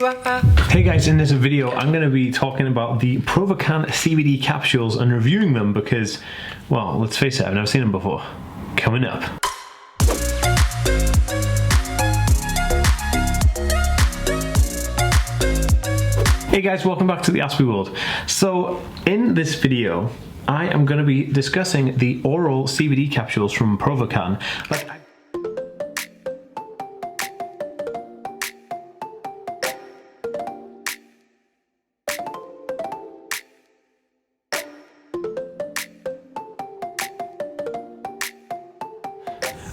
Hey guys, in this video I'm going to be talking about the Provocan CBD capsules and reviewing them because, well, let's face it, I've never seen them before. Coming up. Hey guys, welcome back to TheAspieWorld. So in this video I am going to be discussing the oral CBD capsules from Provocan.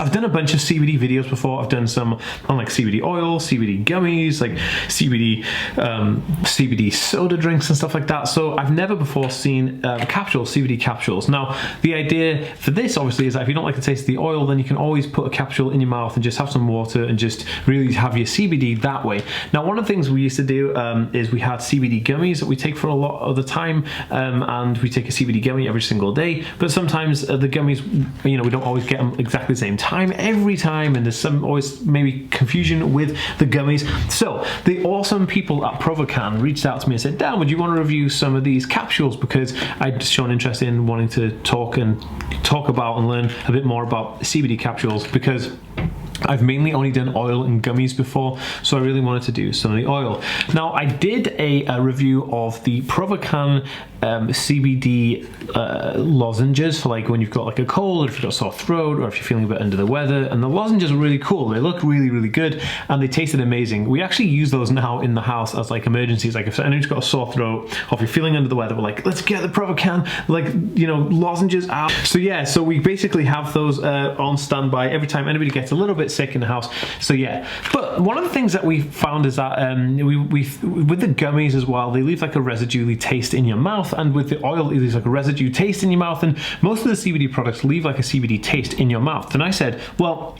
I've done a bunch of CBD videos before. I've done some on like CBD oil, CBD gummies, like CBD soda drinks and stuff like that. So I've never before seen capsules, CBD capsules. Now, the idea for this obviously is that if you don't like the taste of the oil, then you can always put a capsule in your mouth and just have some water and just really have your CBD that way. Now, one of the things we used to do is we had CBD gummies that we take for a lot of the time, and we take a CBD gummy every single day. But sometimes the gummies, we don't always get them exactly the same time every time, and there's always maybe confusion with the gummies. So the awesome people at Provocan reached out to me and said, Dan, would you want to review some of these capsules, because I'd shown interest in wanting to talk about and learn a bit more about CBD capsules, because I've mainly only done oil and gummies before, so I really wanted to do some of the oil. Now, I did a review of the Provocan CBD lozenges for like when you've got like a cold, or if you've got a sore throat, or if you're feeling a bit under the weather. And the lozenges are really cool. They look really, really good, and they tasted amazing. We actually use those now in the house as like emergencies. Like if anyone's got a sore throat, or if you're feeling under the weather, we're like, let's get the Provocan, lozenges out. So yeah, so we basically have those on standby every time anybody gets a little bit sick in the house. So yeah, but one of the things that we found is that with the gummies as well, they leave like a residually taste in your mouth, and with the oil it leaves like a residue taste in your mouth, and most of the CBD products leave like a CBD taste in your mouth. And I said, well,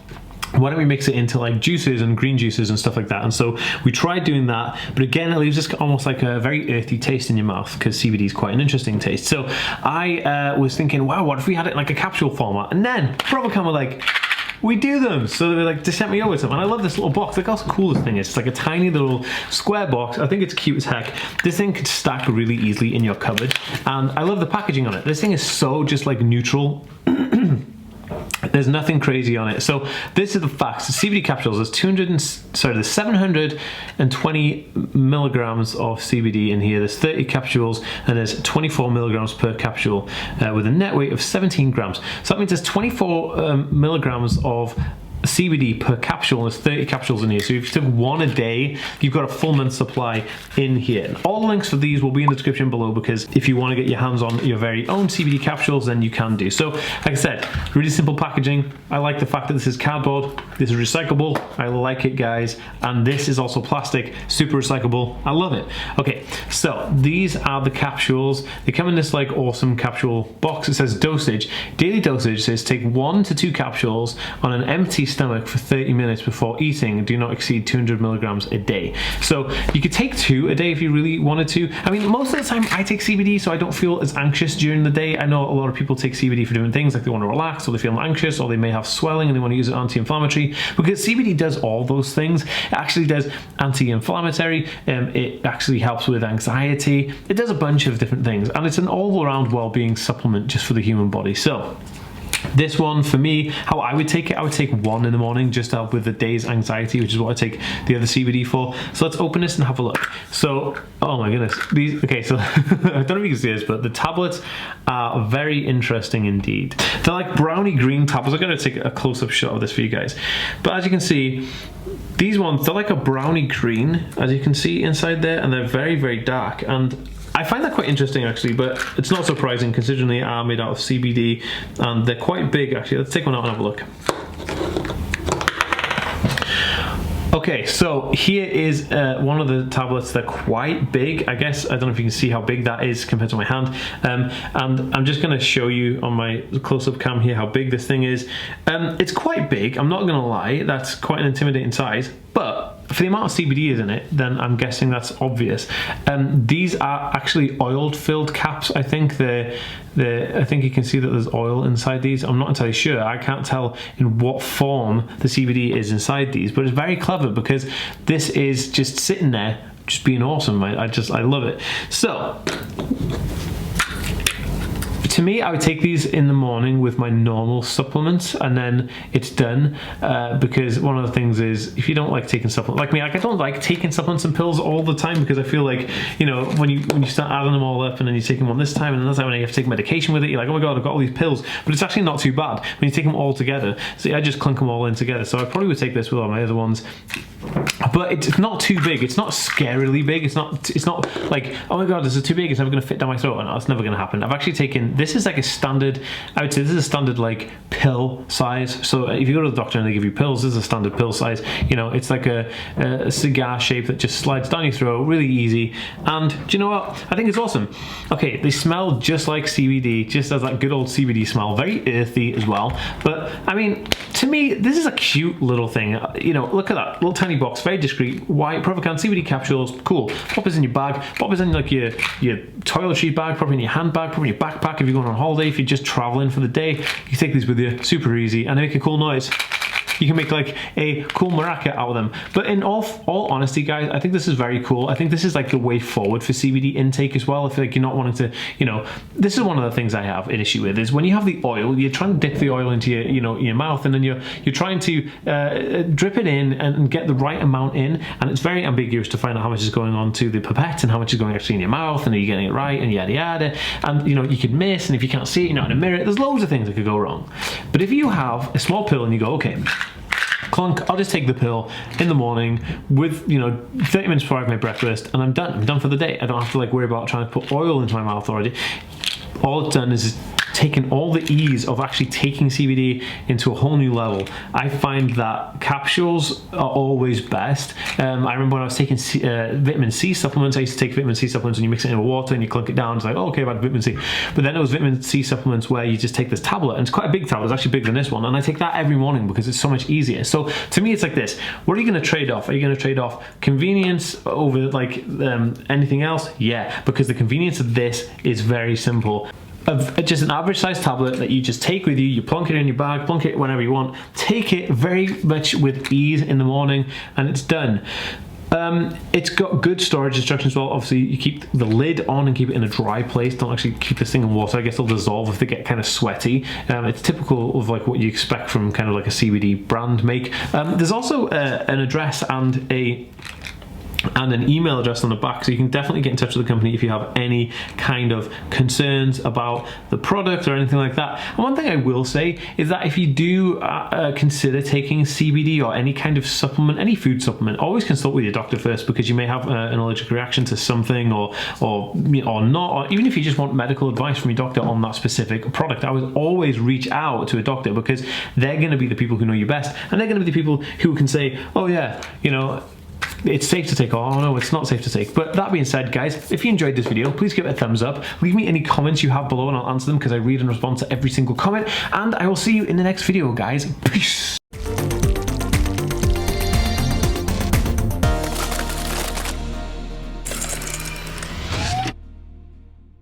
why don't we mix it into like juices and green juices and stuff like that? And so we tried doing that, but again, it leaves just almost like a very earthy taste in your mouth, because CBD is quite an interesting taste. So I was thinking, wow, what if we had it in like a capsule format? And then Provocan were like, we do them. So they were like, they sent me over some, and I love this little box. Look how cool this thing is. It's like a tiny little square box. I think it's cute as heck. This thing could stack really easily in your cupboard, and I love the packaging on it. This thing is so just like neutral. There's nothing crazy on it. So this is the facts. The CBD capsules, there's 720 milligrams of CBD in here. There's 30 capsules, and there's 24 milligrams per capsule with a net weight of 17 grams. So that means there's 24 milligrams of CBD per capsule, and there's 30 capsules in here. So if you took one a day, you've got a full month's supply in here. And all the links for these will be in the description below, because if you want to get your hands on your very own CBD capsules, then you can do. So like I said, really simple packaging. I like the fact that this is cardboard, this is recyclable. I like it, guys. And this is also plastic, super recyclable. I love it. Okay, so these are the capsules. They come in this like awesome capsule box. It says dosage. Daily dosage says take 1 to 2 capsules on an empty stomach for 30 minutes before eating. Do not exceed 200 milligrams a day. So you could take 2 a day if you really wanted to. I mean, most of the time I take CBD, so I don't feel as anxious during the day. I know a lot of people take CBD for different things, like they want to relax, or they feel anxious, or they may have swelling and they want to use it anti-inflammatory. Because CBD does all those things. It actually does anti-inflammatory. It actually helps with anxiety. It does a bunch of different things, and it's an all-around well-being supplement just for the human body. So this one, for me, how I would take it, I would take 1 in the morning just to help with the day's anxiety, which is what I take the other CBD for. So let's open this and have a look. So, oh my goodness. Okay, so I don't know if you can see this, but the tablets are very interesting indeed. They're like brownie green tablets. I'm going to take a close-up shot of this for you guys. But as you can see, these ones, they're like a brownie green, as you can see inside there, and they're very, very dark. And I find that quite interesting actually, but it's not surprising considering they are made out of CBD, and they're quite big actually. Let's take one out and have a look. Okay, so here is one of the tablets. They're quite big. I guess, I don't know if you can see how big that is compared to my hand. And I'm just going to show you on my close-up cam here how big this thing is. It's quite big, I'm not going to lie. That's quite an intimidating size, but for the amount of CBD is in it, then I'm guessing that's obvious. These are actually oil-filled caps. I think I think you can see that there's oil inside these. I'm not entirely sure. I can't tell in what form the CBD is inside these, but it's very clever because this is just sitting there just being awesome. I love it. So to me, I would take these in the morning with my normal supplements, and then it's done. Because one of the things is, if you don't like taking supplements, like me, like I don't like taking supplements and pills all the time, because I feel like, you know, when you start adding them all up, and then you take them one this time and another time, and you have to take medication with it, you're like, oh my god, I've got all these pills. But it's actually not too bad when you take them all together. So I just clunk them all in together. So I probably would take this with all my other ones. But it's not too big. It's not scarily big. It's not like, oh my god, this is too big, it's never going to fit down my throat. No, it's never going to happen. I've actually taken, this is like a standard, I would say this is a standard like pill size. So if you go to the doctor and they give you pills, this is a standard pill size. You know, it's like a cigar shape that just slides down your throat, really easy. And do you know what? I think it's awesome. Okay, they smell just like CBD, just as that good old CBD smell, very earthy as well. But I mean, to me, this is a cute little thing. You know, look at that little tiny box, very discreet, white Provocant CBD capsules, cool. Pop this in your bag, pop this in like your toiletry bag, pop it in your handbag, pop it in your backpack if you're going on holiday, if you're just traveling for the day, you take these with you, super easy, and they make a cool noise. You can make like a cool maraca out of them. But in all honesty, guys, I think this is very cool. I think this is like the way forward for CBD intake as well. I feel like you're not wanting to, you know, this is one of the things I have an issue with, is when you have the oil, you're trying to dip the oil into your, you know, your mouth, and then you're trying to drip it in and get the right amount in, and it's very ambiguous to find out how much is going on to the pipette and how much is going actually in your mouth, and are you getting it right, and yada yada. And you know, you could miss, and if you can't see it, you're not in a mirror. There's loads of things that could go wrong. But if you have a small pill and you go, okay, clunk, I'll just take the pill in the morning with, you know, 30 minutes before I have my breakfast, and I'm done for the day. I don't have to like worry about trying to put oil into my mouth already. All it's done is taken all the ease of actually taking CBD into a whole new level. I find that capsules are always best. I remember when I was taking vitamin C supplements, I used to take vitamin C supplements and you mix it in with water and you clunk it down. It's like, oh, okay, I've had vitamin C. But then there was vitamin C supplements where you just take this tablet, and it's quite a big tablet. It's actually bigger than this one. And I take that every morning because it's so much easier. So to me, it's like this. What are you going to trade off? Are you going to trade off convenience over like anything else? Yeah, because the convenience of this is very simple. Of just an average size tablet that you just take with you, you plunk it in your bag, plunk it whenever you want, take it very much with ease in the morning, and it's done. It's got good storage instructions as well. Obviously, you keep the lid on and keep it in a dry place. Don't actually keep this thing in water. I guess it'll dissolve if they get kind of sweaty. It's typical of like what you expect from kind of like a CBD brand make. There's also an address and an email address on the back, so you can definitely get in touch with the company if you have any kind of concerns about the product or anything like that. And one thing I will say is that if you do consider taking CBD or any kind of supplement, any food supplement, always consult with your doctor first, because you may have an allergic reaction to something or not, or even if you just want medical advice from your doctor on that specific product, I would always reach out to a doctor, because they're going to be the people who know you best, and they're going to be the people who can say, oh yeah, you know, it's safe to take, or oh no, it's not safe to take. But that being said, guys, if you enjoyed this video, please give it a thumbs up. Leave me any comments you have below and I'll answer them, because I read and respond to every single comment. And I will see you in the next video, guys. Peace.